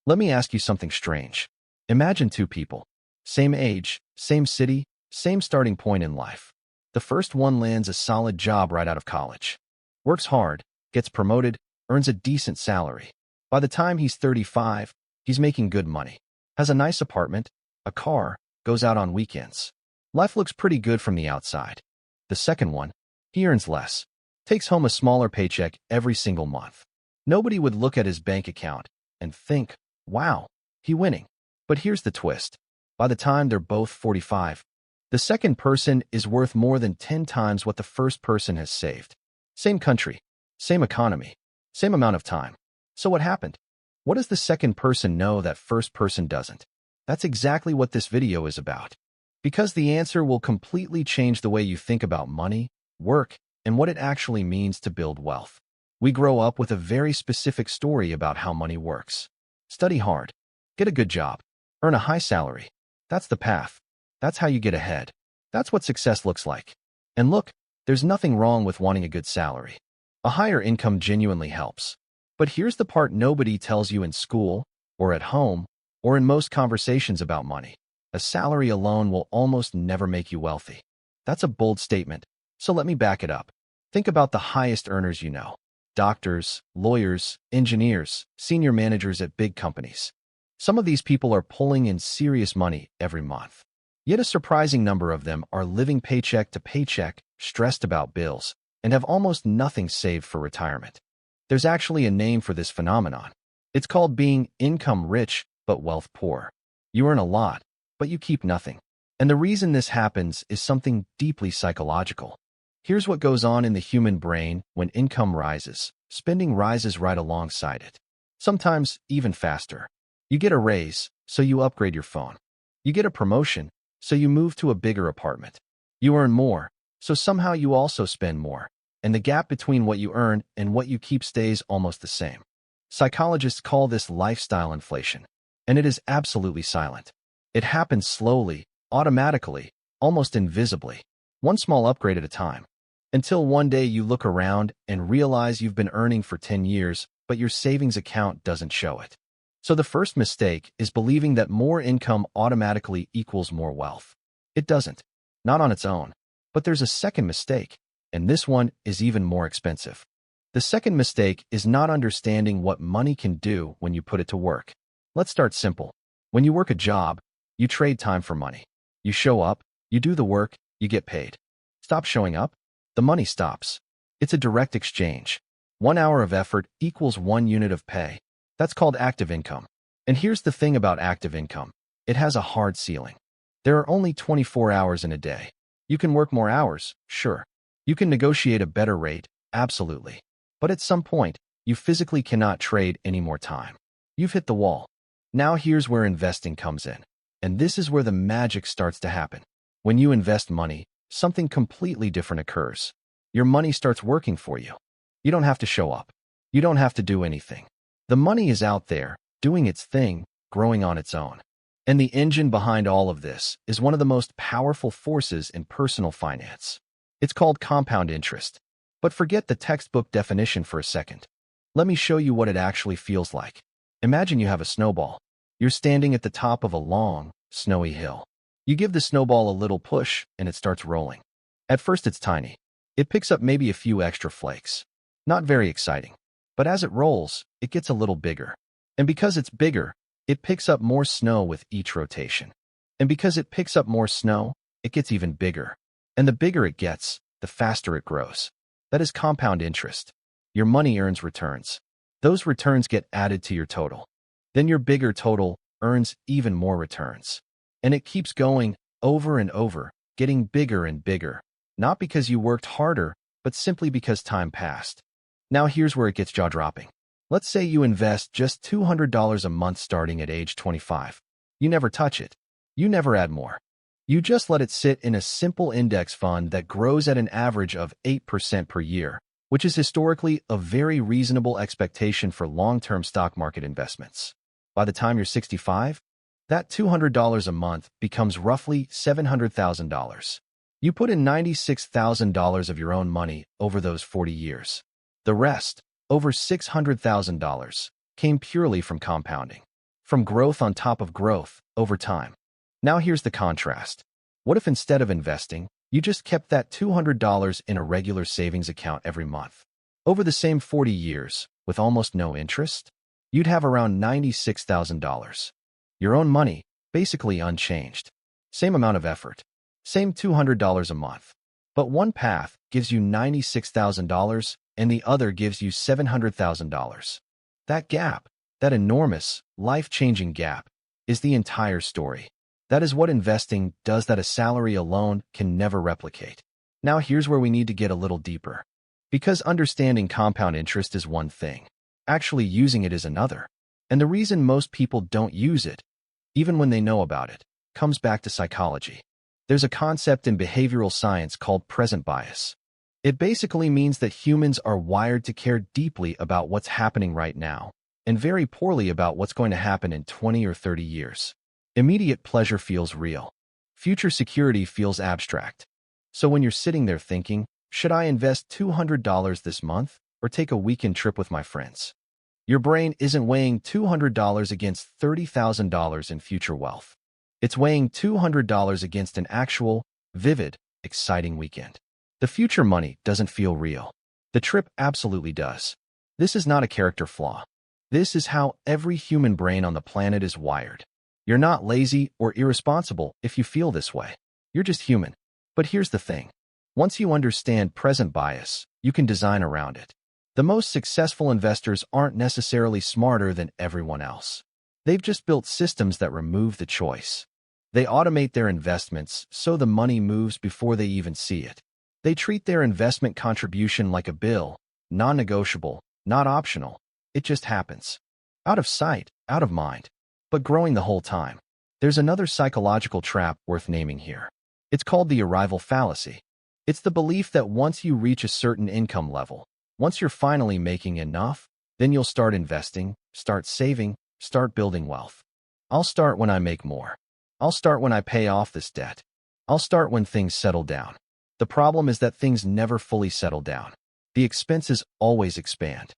Let me ask you something strange. Imagine two people. Same age, same city, same starting point in life. The first one lands a solid job right out of college. Works hard, gets promoted, earns a decent salary. By the time he's 35, he's making good money. Has a nice apartment, a car, goes out on weekends. Life looks pretty good from the outside. The second one, he earns less. Takes home a smaller paycheck every single month. Nobody would look at his bank account and think, wow, he winning. But here's the twist. By the time they're both 45, the second person is worth more than 10 times what the first person has saved. Same country, same economy, same amount of time. So what happened? What does the second person know that first person doesn't? That's exactly what this video is about. Because the answer will completely change the way you think about money, work, and what it actually means to build wealth. We grow up with a very specific story about how money works. Study hard, get a good job, earn a high salary. That's the path. That's how you get ahead. That's what success looks like. And look, there's nothing wrong with wanting a good salary. A higher income genuinely helps. But here's the part nobody tells you in school, or at home, or in most conversations about money. A salary alone will almost never make you wealthy. That's a bold statement, so let me back it up. Think about the highest earners you know. Doctors, lawyers, engineers, senior managers at big companies. Some of these people are pulling in serious money every month. Yet a surprising number of them are living paycheck to paycheck, stressed about bills, and have almost nothing saved for retirement. There's actually a name for this phenomenon. It's called being income rich but wealth poor. You earn a lot, but you keep nothing. And the reason this happens is something deeply psychological. Here's what goes on in the human brain when income rises. Spending rises right alongside it. Sometimes even faster. You get a raise, so you upgrade your phone. You get a promotion, so you move to a bigger apartment. You earn more, so somehow you also spend more. And the gap between what you earn and what you keep stays almost the same. Psychologists call this lifestyle inflation. And it is absolutely silent. It happens slowly, automatically, almost invisibly. One small upgrade at a time. Until one day you look around and realize you've been earning for 10 years, but your savings account doesn't show it. So the first mistake is believing that more income automatically equals more wealth. It doesn't. Not on its own. But there's a second mistake, and this one is even more expensive. The second mistake is not understanding what money can do when you put it to work. Let's start simple. When you work a job, you trade time for money. You show up, you do the work, you get paid. Stop showing up, the money stops. It's a direct exchange. 1 hour of effort equals 1 unit of pay. That's called active income. And here's the thing about active income. It has a hard ceiling. There are only 24 hours in a day. You can work more hours, sure. You can negotiate a better rate, absolutely. But at some point, you physically cannot trade any more time. You've hit the wall. Now here's where investing comes in. And this is where the magic starts to happen. When you invest money, something completely different occurs. Your money starts working for you. You don't have to show up. You don't have to do anything. The money is out there, doing its thing, growing on its own. And the engine behind all of this is one of the most powerful forces in personal finance. It's called compound interest. But forget the textbook definition for a second. Let me show you what it actually feels like. Imagine you have a snowball. You're standing at the top of a long, snowy hill. You give the snowball a little push, and it starts rolling. At first it's tiny. It picks up maybe a few extra flakes. Not very exciting. But as it rolls, it gets a little bigger. And because it's bigger, it picks up more snow with each rotation. And because it picks up more snow, it gets even bigger. And the bigger it gets, the faster it grows. That is compound interest. Your money earns returns. Those returns get added to your total. Then your bigger total earns even more returns. And it keeps going over and over, getting bigger and bigger. Not because you worked harder, but simply because time passed. Now here's where it gets jaw-dropping. Let's say you invest just $200 a month starting at age 25. You never touch it. You never add more. You just let it sit in a simple index fund that grows at an average of 8% per year, which is historically a very reasonable expectation for long-term stock market investments. By the time you're 65, that $200 a month becomes roughly $700,000. You put in $96,000 of your own money over those 40 years. The rest, over $600,000, came purely from compounding. from growth on top of growth over time. Now here's the contrast. What if instead of investing, you just kept that $200 in a regular savings account every month? Over the same 40 years, with almost no interest, you'd have around $96,000. Your own money, basically unchanged. Same amount of effort. Same $200 a month. But one path gives you $96,000 and the other gives you $700,000. That gap, that enormous, life-changing gap, is the entire story. That is what investing does that a salary alone can never replicate. Now here's where we need to get a little deeper. Because understanding compound interest is one thing, actually using it is another. And the reason most people don't use it, even when they know about it, comes back to psychology. There's a concept in behavioral science called present bias. It basically means that humans are wired to care deeply about what's happening right now, and very poorly about what's going to happen in 20 or 30 years. Immediate pleasure feels real. Future security feels abstract. So when you're sitting there thinking, should I invest $200 this month or take a weekend trip with my friends? Your brain isn't weighing $200 against $30,000 in future wealth. It's weighing $200 against an actual, vivid, exciting weekend. The future money doesn't feel real. The trip absolutely does. This is not a character flaw. This is how every human brain on the planet is wired. You're not lazy or irresponsible if you feel this way. You're just human. But here's the thing. Once you understand present bias, you can design around it. The most successful investors aren't necessarily smarter than everyone else. They've just built systems that remove the choice. They automate their investments so the money moves before they even see it. They treat their investment contribution like a bill, non-negotiable, not optional. It just happens. Out of sight, out of mind, but growing the whole time. There's another psychological trap worth naming here. It's called the arrival fallacy. It's the belief that once you reach a certain income level, once you're finally making enough, then you'll start investing, start saving, start building wealth. I'll start when I make more. I'll start when I pay off this debt. I'll start when things settle down. The problem is that things never fully settle down. The expenses always expand.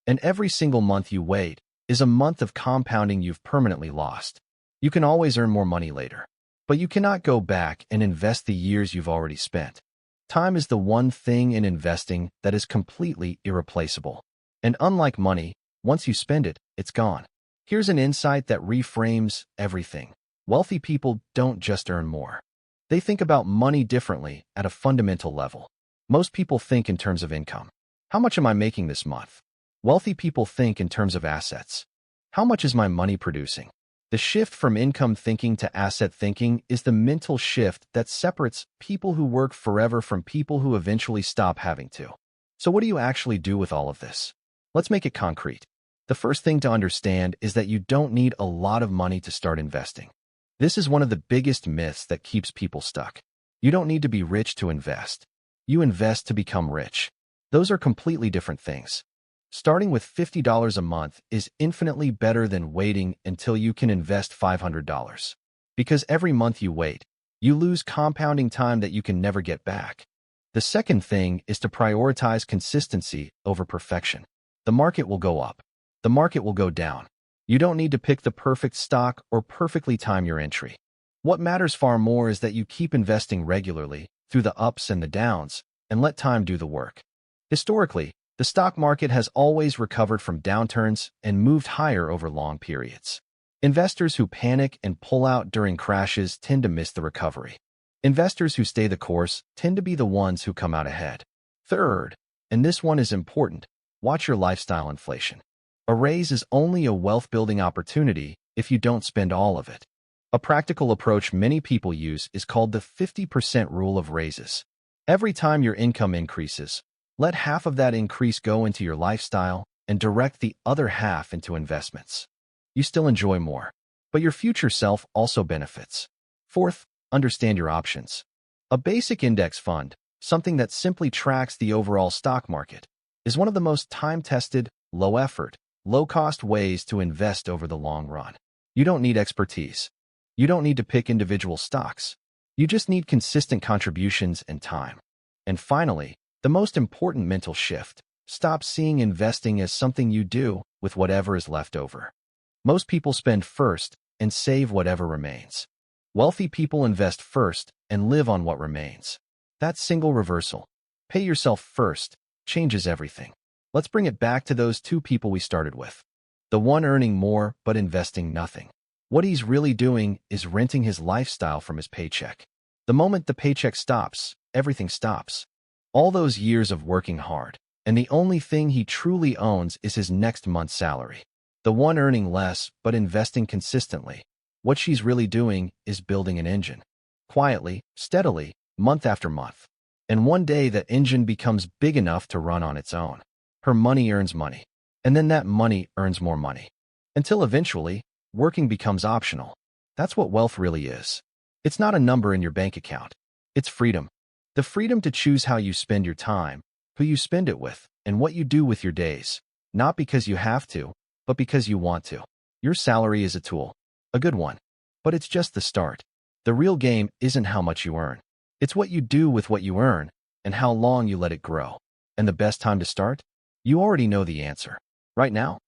And every single month you wait is a month of compounding you've permanently lost. You can always earn more money later, but you cannot go back and invest the years you've already spent. Time is the one thing in investing that is completely irreplaceable. And unlike money, once you spend it, it's gone. Here's an insight that reframes everything. Wealthy people don't just earn more. They think about money differently at a fundamental level. Most people think in terms of income. How much am I making this month? Wealthy people think in terms of assets. How much is my money producing? The shift from income thinking to asset thinking is the mental shift that separates people who work forever from people who eventually stop having to. So what do you actually do with all of this? Let's make it concrete. The first thing to understand is that you don't need a lot of money to start investing. This is one of the biggest myths that keeps people stuck. You don't need to be rich to invest. You invest to become rich. Those are completely different things. Starting with $50 a month is infinitely better than waiting until you can invest $500. Because every month you wait, you lose compounding time that you can never get back. The second thing is to prioritize consistency over perfection. The market will go up. The market will go down. You don't need to pick the perfect stock or perfectly time your entry. What matters far more is that you keep investing regularly through the ups and the downs and let time do the work. Historically, the stock market has always recovered from downturns and moved higher over long periods. Investors who panic and pull out during crashes tend to miss the recovery. Investors who stay the course tend to be the ones who come out ahead. Third, and this one is important, watch your lifestyle inflation. A raise is only a wealth-building opportunity if you don't spend all of it. A practical approach many people use is called the 50% rule of raises. Every time your income increases, let half of that increase go into your lifestyle and direct the other half into investments. You still enjoy more, but your future self also benefits. Fourth, understand your options. A basic index fund, something that simply tracks the overall stock market, is one of the most time-tested, low-effort, low-cost ways to invest over the long run. You don't need expertise. You don't need to pick individual stocks. You just need consistent contributions and time. And finally, the most important mental shift, stop seeing investing as something you do with whatever is left over. Most people spend first and save whatever remains. Wealthy people invest first and live on what remains. That single reversal, pay yourself first, changes everything. Let's bring it back to those two people we started with. The one earning more but investing nothing. What he's really doing is renting his lifestyle from his paycheck. The moment the paycheck stops, everything stops. All those years of working hard, and the only thing he truly owns is his next month's salary. The one earning less but investing consistently. What she's really doing is building an engine. Quietly, steadily, month after month. And one day that engine becomes big enough to run on its own. Her money earns money. And then that money earns more money. Until eventually, working becomes optional. That's what wealth really is. It's not a number in your bank account. It's freedom. The freedom to choose how you spend your time, who you spend it with, and what you do with your days. Not because you have to, but because you want to. Your salary is a tool. A good one. But it's just the start. The real game isn't how much you earn. It's what you do with what you earn, and how long you let it grow. And the best time to start? You already know the answer. Right now.